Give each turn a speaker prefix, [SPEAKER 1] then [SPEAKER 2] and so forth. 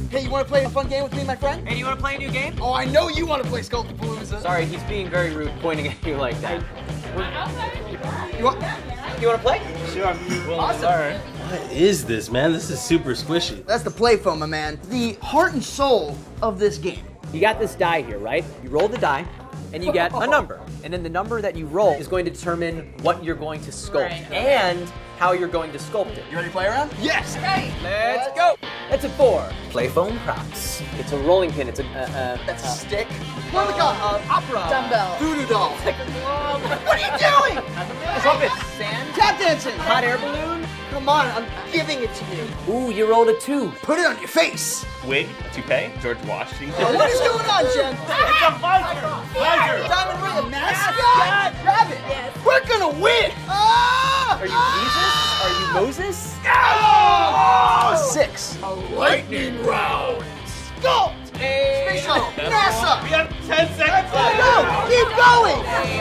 [SPEAKER 1] Hey, you want to play a fun game with me, my friend?
[SPEAKER 2] Hey, you want to play a new game?
[SPEAKER 1] Oh, I know you want to play Sculptapalooza.
[SPEAKER 2] Sorry, he's being very rude, pointing at you like that.
[SPEAKER 1] You want
[SPEAKER 2] to play?
[SPEAKER 3] Sure.
[SPEAKER 1] Awesome.
[SPEAKER 3] What is this, man? This is super squishy.
[SPEAKER 1] That's the Playfoam, my man. The heart and soul of this game.
[SPEAKER 2] You got this die here, right? You roll the die, and you get a number. And then the number that you roll is going to determine what you're going to sculpt and how you're going to sculpt it.
[SPEAKER 1] You ready to play around?
[SPEAKER 2] Yes! Okay, let's go! That's a 4. Playfoam props. It's a rolling pin. It's a
[SPEAKER 1] That's a stick. What do we got?
[SPEAKER 2] opera.
[SPEAKER 4] Dumbbell.
[SPEAKER 1] Voodoo doll.
[SPEAKER 2] What are you doing? Trumpet. Sand.
[SPEAKER 1] Tap dancing.
[SPEAKER 2] Hot air balloon.
[SPEAKER 1] Come on, I'm giving it to you.
[SPEAKER 2] Ooh, you rolled a 2.
[SPEAKER 1] Put it on your face.
[SPEAKER 5] Wig, toupee, George Washington.
[SPEAKER 1] What is going on, Jen?
[SPEAKER 3] It's a buzzer!
[SPEAKER 1] Diamond ring, a mascot? Grab it.
[SPEAKER 4] Yes.
[SPEAKER 1] We're gonna win. Ah!
[SPEAKER 2] Are you Jesus? Are you Moses?
[SPEAKER 1] Oh! 6.
[SPEAKER 3] Lightning round!
[SPEAKER 1] Sculpt.
[SPEAKER 2] Hey.
[SPEAKER 1] Space shuttle. NASA.
[SPEAKER 3] We have 10 seconds
[SPEAKER 1] Go. Keep going.
[SPEAKER 2] Hey,